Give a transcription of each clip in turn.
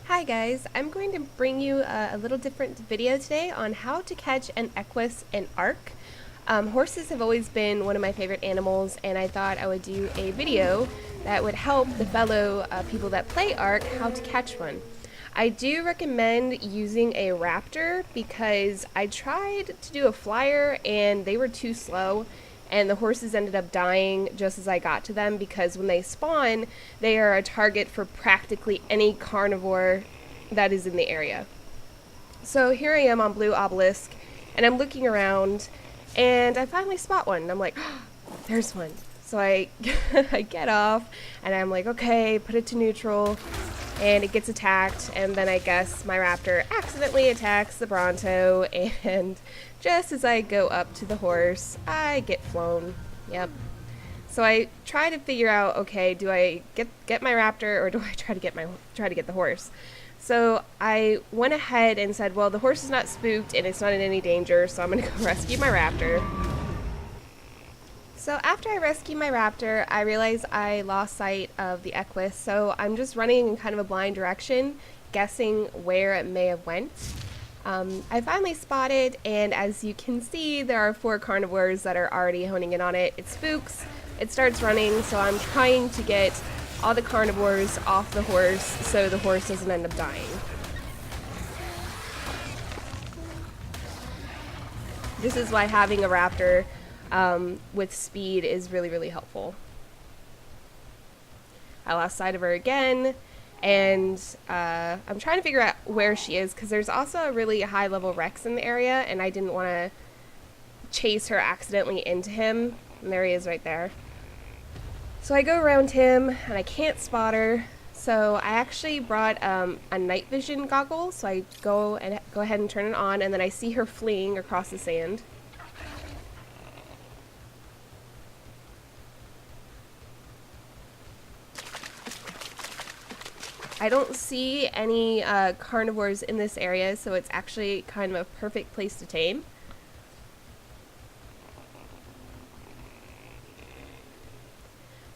Hi guys, I'm going to bring you a little different video today on how to catch an equus in arc. Horses have always been one of my favorite animals, and I thought I would do a video that would help the fellow people that play arc how to catch one. I do recommend using a raptor because I tried to do a flyer and they were too slow, and the horses ended up dying just as I got to them because when they spawn, they are a target for practically any carnivore that is in the area. So here I am on Blue Obelisk, and I'm looking around, and I finally spot one. And I'm like, oh, there's one. So I, I get off, and I'm like, okay, put it to neutral, and it gets attacked, and then I guess my raptor accidentally attacks the Bronto, and just as I go up to the horse, I get flown. Yep. So I try to figure out, okay, do I get my raptor or do I try to get the horse? So I went ahead and said, well, the horse is not spooked and it's not in any danger, so I'm gonna go rescue my raptor. So after I rescue my raptor, I realize I lost sight of the Equus, so I'm just running in kind of a blind direction, guessing where it may have went. I finally spotted, and as you can see, there are 4 carnivores that are already honing in on it. It spooks, it starts running, so I'm trying to get all the carnivores off the horse so the horse doesn't end up dying. This is why having a raptor with speed is really, really helpful. I lost sight of her again, and I'm trying to figure out where she is because there's also a really high level Rex in the area, and I didn't want to chase her accidentally into him. And there he is right there. So I go around him, and I can't spot her. So I actually brought a night vision goggle, so I go ahead and turn it on, and then I see her fleeing across the sand. I don't see any carnivores in this area, so it's actually kind of a perfect place to tame.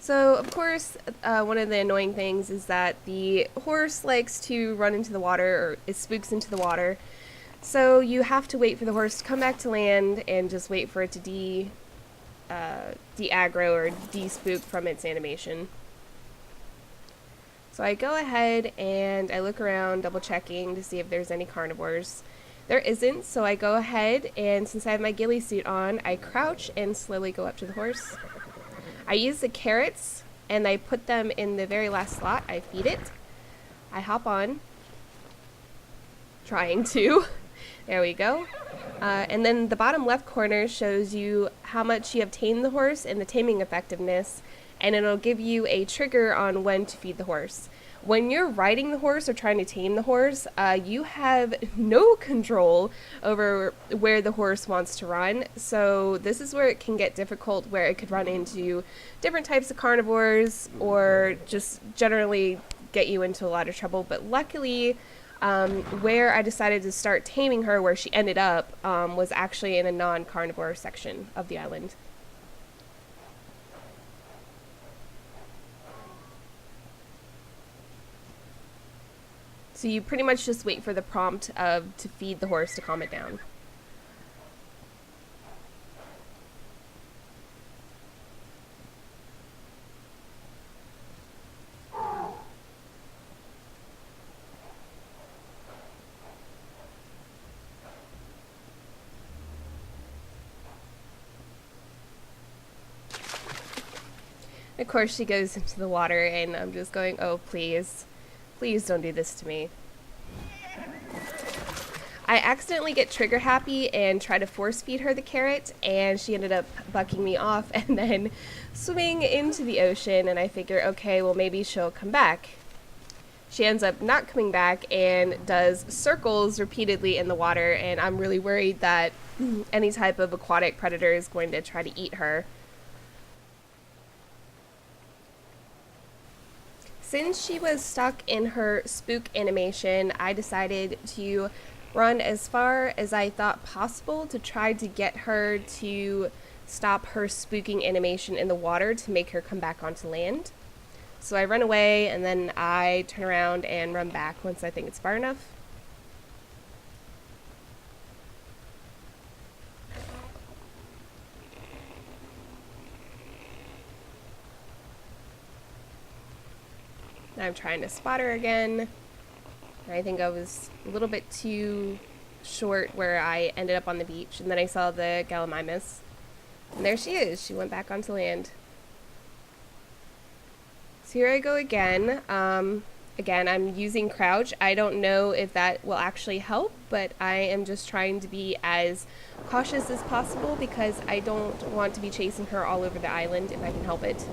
So, of course, one of the annoying things is that the horse likes to run into the water, or it spooks into the water. So you have to wait for the horse to come back to land and just wait for it to de-aggro or de-spook from its animation. So I go ahead and I look around, double checking to see if there's any carnivores. There isn't, so I go ahead and since I have my ghillie suit on, I crouch and slowly go up to the horse. I use the carrots and I put them in the very last slot. I feed it. I hop on. Trying to. There we go. And then the bottom left corner shows you how much you have tamed the horse and the taming effectiveness, and it'll give you a trigger on when to feed the horse. When you're riding the horse or trying to tame the horse, you have no control over where the horse wants to run. So this is where it can get difficult, where it could run into different types of carnivores or just generally get you into a lot of trouble. But luckily, where I decided to start taming her, where she ended up, was actually in a non-carnivore section of the island. So you pretty much just wait for the prompt to feed the horse to calm it down. Of course, she goes into the water, and I'm just going, oh, please. Please don't do this to me. I accidentally get trigger happy and try to force feed her the carrot, and she ended up bucking me off and then swimming into the ocean, and I figure, okay, well, maybe she'll come back. She ends up not coming back and does circles repeatedly in the water, and I'm really worried that any type of aquatic predator is going to try to eat her. Since she was stuck in her spook animation, I decided to run as far as I thought possible to try to get her to stop her spooking animation in the water to make her come back onto land. So I run away and then I turn around and run back once I think it's far enough. I'm trying to spot her again. I think I was a little bit too short where I ended up on the beach, and then I saw the Gallimimus. And there she is. She went back onto land. So here I go again. Again, I'm using crouch. I don't know if that will actually help, but I am just trying to be as cautious as possible because I don't want to be chasing her all over the island if I can help it.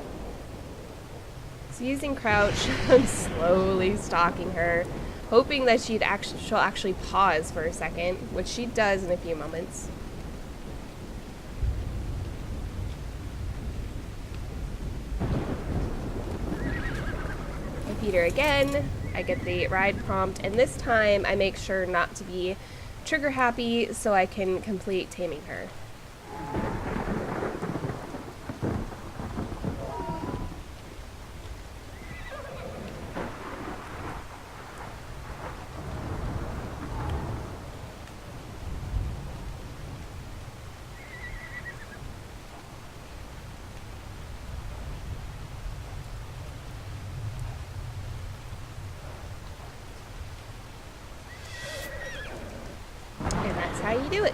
So using crouch, I'm slowly stalking her, hoping that she'll actually pause for a second, which she does in a few moments. I feed her again, I get the ride prompt, and this time I make sure not to be trigger happy so I can complete taming her. And that's how you do it.